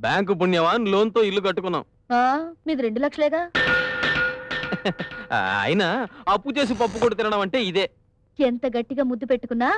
Bank పుణ్యవాన్ loan తో ఇల్లు కట్టుకున్నాం. మీది 2 లక్షలేగా. అయినా అప్పు చేసి పప్పు కొడు తినడం అంటే ఇదే. ఎంత గట్టిగా ముద్దు పెట్టుకున్నా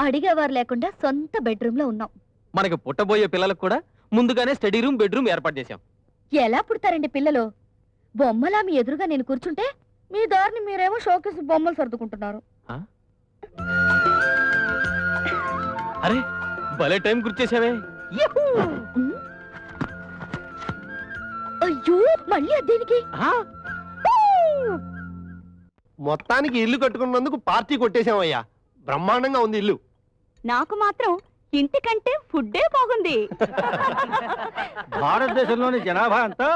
అడిగేవారు లేకుండా సొంత బెడ్రూమ్ లో ఉన్నాం. మనకి పుట్టబోయే పిల్లలకు కూడా ముందుగానే స్టడీ రూమ్ బెడ్రూమ్ ఏర్పాటు చేశాం. ఎలా పుడతారండి పిల్లలు? బొమ్మలా మీ ఎదురుగా నేను కూర్చుంటే మీ దారిని మీరేమో షోకేసి బొమ్మలు సర్దుకుంటున్నారు. అరే భలే టైం గుర్చేసావే. అయ్యో మళ్ళీ అదేనికి? మొత్తానికి ఇల్లు కట్టుకున్నందుకు పార్టీ కొట్టేశామయ్యా. బ్రహ్మాండంగా ఉంది ఇల్లు. నాకు మాత్రం ఇంటికంటే ఫుడ్డే బాగుంది. భారతదేశంలోని జనాభా అంతా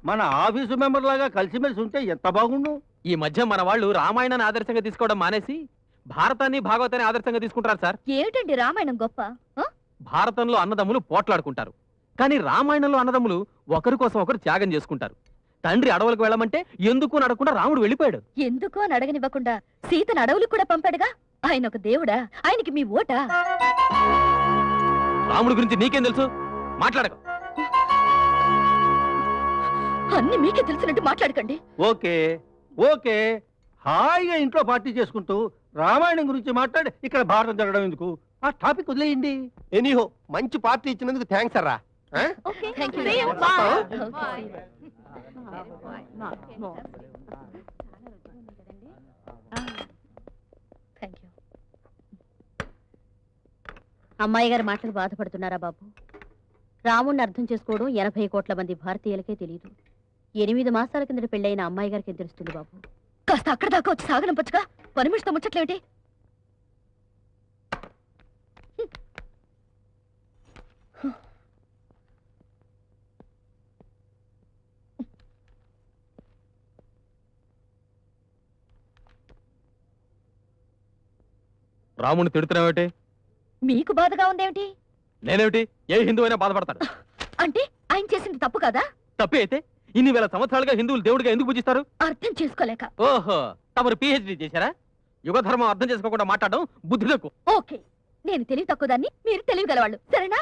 మన ఆఫీసు మెంబర్ లాగా కలిసిమెలిసి ఉంటే ఎంత బాగుండు. ఈ మధ్య మన వాళ్ళు రామాయణాన్ని ఆదర్శంగా తీసుకోవడం మానేసి భారతాన్ని భాగవతాన్ని ఆదర్శంగా తీసుకుంటారు సార్. ఏమిటండి రామాయణం గొప్ప? భారతంలో అన్నదమ్ములు పోట్లాడుకుంటారు, కానీ రామాయణంలో అన్నదమ్ములు ఒకరి కోసం ఒకరు త్యాగం చేసుకుంటారు. తండ్రి అడవులకు వెళ్ళమంటే ఎందుకు నడకుండా రాముడు వెళ్ళిపోయాడు. ఎందుకు అని అడగనివ్వకుండా సీతను అడవులకు కూడా పంపాడుగా. ఆయన ఒక దేవుడా? ఆయనకి మీ ఓటా? రాముడి గురించి నీకేం తెలుసు? మాట్లాడక. అన్ని మీకే తెలిసినట్టు మాట్లాడకండి. ఓకే ఓకే, హాయిగా ఇంట్లో పార్టీ చేసుకుంటూ రామాయణం గురించి మాట్లాడి ఇక్కడ భారతం జరగడం ఎందుకు? ఆ టాపిక్ వదిలేయండి. ఎనీహో మంచి పార్టీ ఇచ్చినందుకు థ్యాంక్స్ అర్రా. అమ్మాయి గారి మాటలు బాధపడుతున్నారా బాబు? రాముణ్ణి అర్థం చేసుకోవడం 80 కోట్ల మంది భారతీయులకే తెలియదు. 8 మాసాల కిందట పెళ్ళైన అమ్మాయి గారికి ఏం తెలుస్తుంది బాబు? కాస్త అక్కడ దాకా వచ్చి సాగనంపచ్చుగా. పనిమిషతో ముచ్చట్లేమిటి? రాముడిని తిడుతున్నావేటి? మీకు బాధగా ఉందేమిటి? నేనేమిటి? ఏ హిందూ అయినా బాధపడతాడు. అంటే ఆయన చేసింది తప్పు కదా? తప్పే అయితే ఇన్ని వేల సంవత్సరాలుగా హిందువులు దేవుడిగా ఎందుకు పూజిస్తారు? అర్థం చేసుకోలేక. ఓహో, తమరు పిహెచ్డి చేశారా? యుగధర్మం అర్థం చేసుకోకుండా మాట్లాడడం బుద్ధి తక్కువ. ఓకే, నేను తెలివి తక్కువ దాన్ని, మీరు తెలివి గలవాళ్ళు, సరేనా?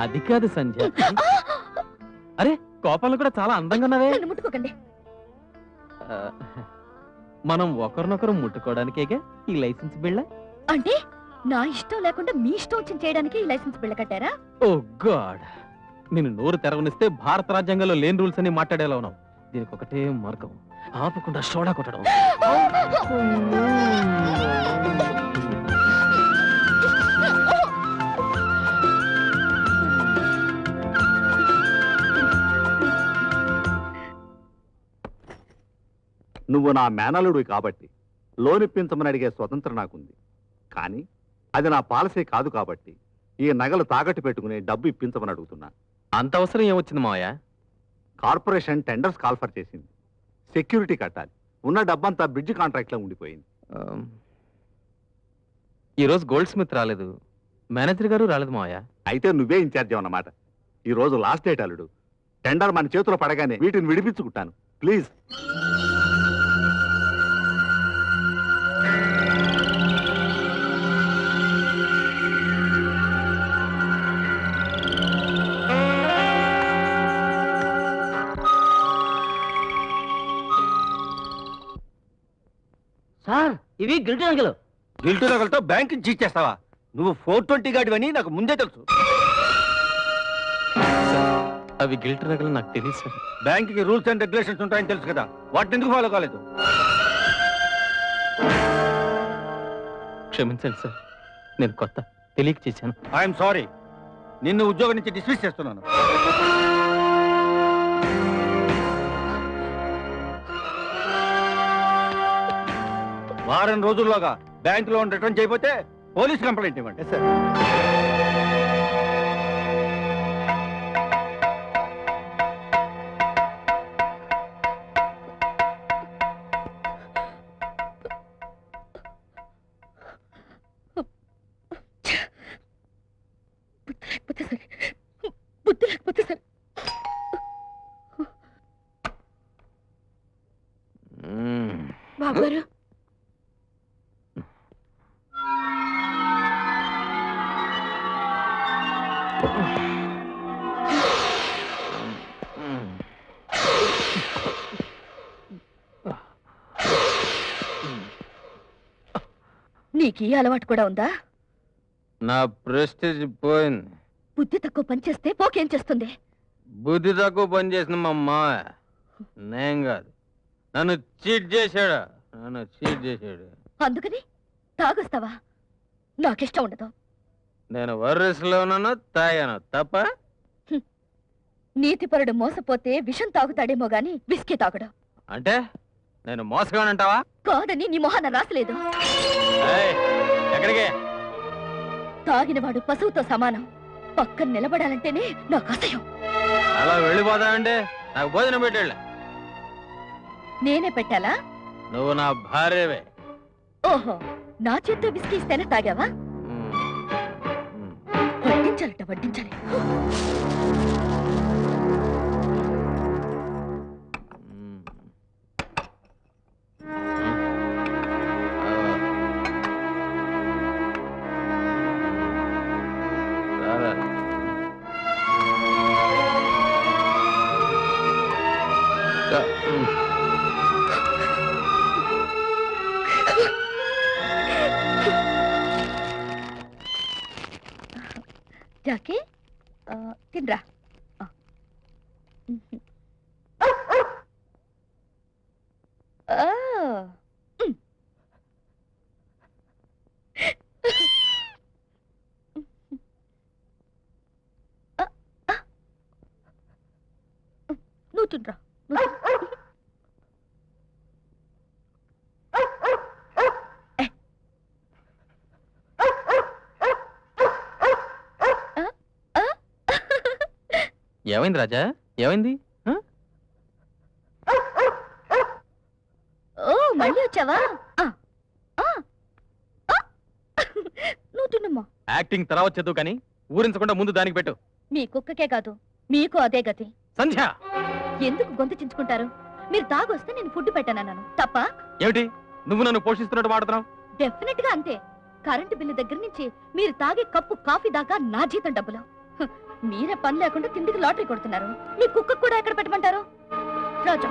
అది కాదు సంధ్య. అరే కోపంలో కూడా చాలా అందంగా ఉన్నవే. నన్ను ముట్టుకోకండి. మనం ఒకరినొకరు ముట్టుకోవడానికేగా ఈ లైసెన్స్ బిళ్ళ. అంటే నా ఇష్టం లేకుండా మీ ఇష్టం వచ్చింది చేయడానికి ఈ లైసెన్స్ బిళ్ళ కట్టారా? ఓ గాడ్, నేను నోరు తెరవనిస్తే భారత రాజ్యాంగంలో లేని రూల్స్ అన్ని మాట్లాడేలా ఉన్నావు. దీనికి ఒకటే మార్గం, ఆపకుండా సోడా కొట్టడం. నువ్వు నా మేనలుడివి కాబట్టి లోన్ ఇప్పించమని అడిగే స్వతంత్రం నాకుంది. కానీ అది నా పాలసీ కాదు కాబట్టి ఈ నగలు తాకట్టు పెట్టుకుని డబ్బు ఇప్పించమని అడుగుతున్నా. అంత అవసరం ఏమొచ్చింది మావయ్య? కార్పొరేషన్ టెండర్స్ కాల్ఫర్ చేసింది. సెక్యూరిటీ కట్టాలి. ఉన్న డబ్బంతా బ్రిడ్జ్ కాంట్రాక్ట్లో ఉండిపోయింది. ఈరోజు గోల్డ్ స్మిత్ రాలేదు, మేనేజర్ గారు రాలేదు మావయ్య. అయితే నువ్వే ఇన్ఛార్జ్ అన్నమాట. ఈ రోజు లాస్ట్ డేట్ అల్లుడు. టెండర్ మన చేతిలో పడగానే వీటిని విడిపించుకుంటాను. ప్లీజ్. సార్, ఇవి గిల్టీ నగలు. గిల్టీ నగలతో బ్యాంక్ చీచేస్తావా? నువ్వు 420 గాడివని నాకు ముందే తెలుసు. అవి గిల్ట్ నగలు నాకు తెలియదు సార్. బ్యాంక్కి రూల్స్ అండ్ రెగ్యులేషన్స్ ఉంటాయని తెలుసు కదా, వాటిని ఎందుకు ఫాలో కాలేదు? క్షమించండి సార్, నేను కొత్త, తెలియక చేశాను. I'm sorry. నిన్ను ఉద్యోగం నుంచి డిస్మిస్ చేస్తున్నాను. వారం రోజుల్లోగా బ్యాంక్ లోన్ రిటర్న్ చేయకపోతే పోలీస్ కంప్లైంట్ ఇవ్వండి. సార్ నీకు ఈ అలవాటు కూడా ఉందా? నా ప్రెస్టేజ్ పోయింది. బుద్ధి తక్కువ పనిచేస్తే పోకేం చేస్తుంది? బుద్ధి తక్కువ పని చేసిన మా మావ నేను కాదు, నన్ను చీట్ చేశాడు. అందుకని తాగొస్తావా? నాకిష్టం ఉండదు. నేను వర్రెస్లో ఉన్నాను, తాగాను తప్ప. నీతిపరుడు మోసపోతే విషం తాగుతాడేమో గాని విస్కీ తాగడు. అంటే నేను మోసగానంటావా? కాదని నీ మొహాన రాసలేదు. ఏయ్, ఎక్కడికి? తాగినవాడు పశువుతో సమానం. పక్కన నిలబడాలంటేనే నాకు అసహ్యం. అలా వెళ్ళిపోతావంటే నాకు భోజనం పెట్టాళ్ళ. నేనే పెట్టాలా? నువ్వు నా భార్యవే. ఓహో, నా చేత్తో విస్కీ ఇస్తేనే తాగావా? వడ్డించాలట, వడ్డించాలి. జాకీ, తినరా. నువ్వు తినరా. ఏమైంది రాజా? ఏమైంది? ఓ, మళ్ళీ వచ్చావా? నువ్వు తిన్నమ్మా. యాక్టింగ్ తర్వాత చదువు కానీ ఊరించకుండా ముందు దానికి పెట్టు. మీ కుక్కకే కాదు, మీకు అదే గతి. సంధ్య, ఎందుకు గొంతు చించుకుంటారు? మీరు తాగొస్తే నేను ఫుడ్ పెట్టానన్నాను తప్ప? ఏమిటి నువ్వు నన్ను పోషిస్తున్నట్టు వాడుతున్నావు? డెఫినెట్ గా అంతే. కరెంటు బిల్లు దగ్గర నుంచి మీరు తాగే కప్పు కాఫీ దాకా నా జీతం డబ్బులు. మీరే పని లేకుండా తిండికి లాటరీ కొడుతున్నారు. మీ కుక్క కూడా ఎక్కడ పెట్టమంటారు? రాజా,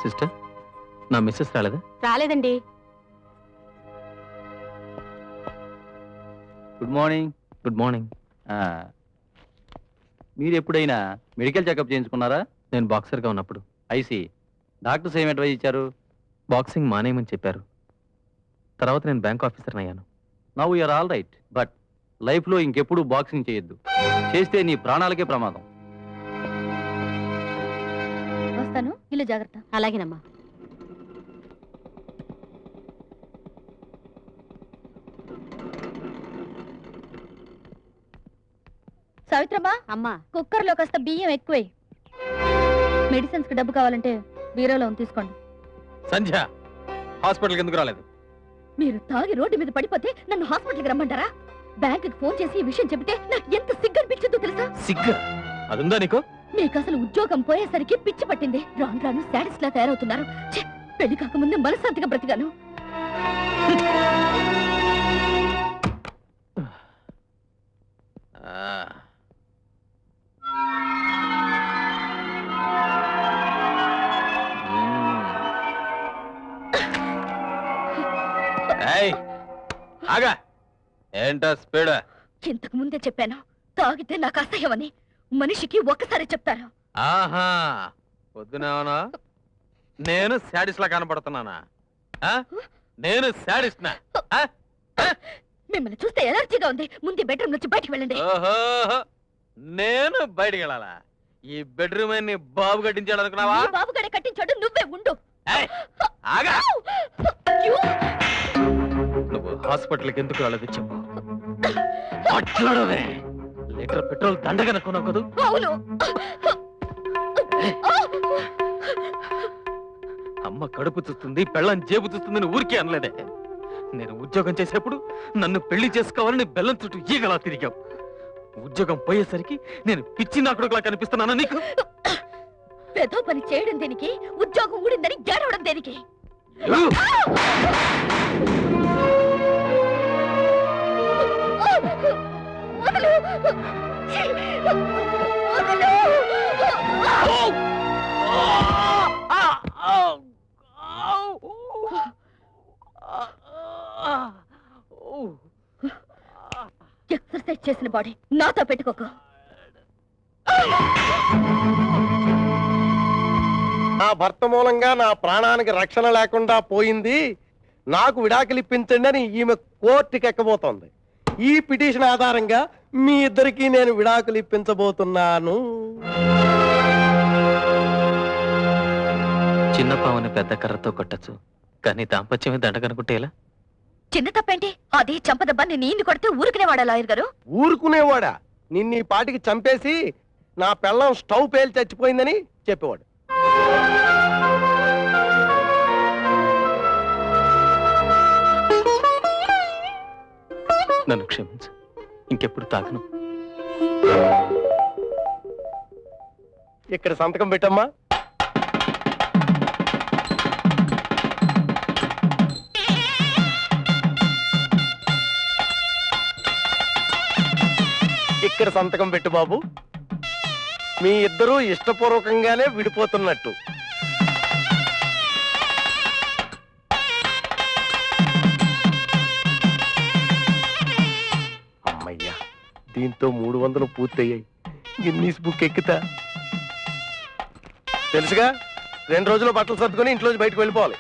సిస్టర్, నా మిస్సెస్ రాలేదా? రాలేదండి. Good morning. Good morning. మీరు ఎప్పుడైనా మెడికల్ చెకప్ చేయించుకున్నారా? నేను బాక్సర్గా ఉన్నప్పుడు. ఐసి. డాక్టర్స్ ఏం అడ్వైజ్ ఇచ్చారు? బాక్సింగ్ మానేయమని చెప్పారు. తర్వాత నేను బ్యాంక్ ఆఫీసర్ని అయ్యాను. Now you're all right, but లైఫ్లో ఇంకెప్పుడు బాక్సింగ్ చేయొద్దు. చేస్తే నీ ప్రాణాలకే ప్రమాదం. వస్తాను, ఇల్లు జాగ్రత్త. అలాగేనమ్మా. సావిత్రమ్మా, అమ్మా, కుక్కర్లో కాస్త బియ్యం ఎక్కువై. మెడిసిన్స్ కి డబ్బు కావాలంటే బీరోలో తీసుకోండి. సంధ్య, హాస్పిటల్కి ఎందుకు రాలేదు? మీరు తాగి రోడ్డు మీద పడిపోతే నన్ను హాస్పిటల్కి రమ్మంటారా? బ్యాంకుకి ఫోన్ చేసి ఈ విషయం చెబితే నాకు ఎంత సిగ్గు అనిపించిందో తెలుసా? సిగ్గు అదుందా నీకు? మీకు అసలు ఉద్యోగం పోయేసరికి పిచ్చి పట్టింది. రాను రాను శాడిస్ట్ లా తయారవుతున్నారు. ఛే, పెళ్లి కాకముందే మనశ్శాంతిగా బ్రతికాను. ఆగా, ఏంటో స్పీడ్? ఇంతకు ముందే చెప్పాను, తాగితే నాకు అసహ్యమని. మనిషికి ఒక్కసారి చెప్తారు. ఆహా, పొద్దునేమన్నా నేను శాడిస్ట్ లా కనపడుతున్నానా? నేను శాడిస్ట్ నా? మిమ్మల్ని చూస్తే ఎలర్జీగా ఉంది. ముందు బెడ్రూమ్ నుంచి బయటికి వెళ్ళండి. ఓహో, నేను బయటికి వెళ్ళాలా? ఈ బెడ్రూమ్ ని బాబు కట్టించాడు అనుకున్నావా? ఈ బాబుగాడే కట్టించాడు, నువ్వే ఉండు. ఆగా, అయ్యో! నువ్వు హాస్పిటల్కి ఎందుకు వెళ్ళదు చెప్పు. మాట్లాడవే. లీటర్ పెట్రోల్ దండగా కొన్నావు కదూ. అవును. అమ్మ కడుపు చూస్తుంది, పెళ్ళం జేబు చూస్తుందని ఊరికే అనలేదే. నేను ఉద్యోగం చేసేప్పుడు నన్ను పెళ్లి చేసుకోవాలని బెల్లం చుట్టూ ఈగలా తిరిగావు. ఉద్యోగం పోయేసరికి నేను పిచ్చి నాకుడులా కనిపిస్తున్నానా నీకు? పెద్ద పని చేయడం దేనికి, ఉద్యోగం ఊడిందని గడవడం దేనికి? ఎక్సర్సైజ్ చేసిన బాడీ నాతో పెట్టుకోకు. నా భర్త మూలంగా నా ప్రాణానికి రక్షణ లేకుండా పోయింది, నాకు విడాకులు ఇప్పించండి అని ఈమె కోర్టుకి ఎక్కబోతోంది. ఈ పిటిషన్ ఆధారంగా మీ ఇద్దరికి నేను విడాకులు ఇప్పించబోతున్నాను. చిన్న పావుని పెద్ద కర్రతో కొట్టచ్చు, కానీ దాంపత్యమే దండగనుకుంటే ఎలా? చిన్న తప్పేంటి? అది చంపదబ్బ నేను కొడితే ఊరికనే వాడా లాయర్ గారు? ఊరుకునేవాడా? నిన్ను ఈ పాటికి చంపేసి నా పెళ్ళం స్టవ్ పేలి చచ్చిపోయిందని చెప్పేవాడు. నన్ను క్షమించు, ఇంకెప్పుడు తాగను. ఇక్కడ సంతకం పెట్టమ్మా. ఇక్కడ సంతకం పెట్టు బాబు. మీ ఇద్దరూ ఇష్టపూర్వకంగానే విడిపోతున్నట్టు. అమ్మయ్యా, దీంతో 300 పూర్తయ్యాయి. గిన్నీస్ బుక్ ఎక్కుతా. తెలుసుగా, 2 రోజుల్లో బట్టలు సర్దుకొని ఇంట్లోంచి బయటకు వెళ్ళిపోవాలి.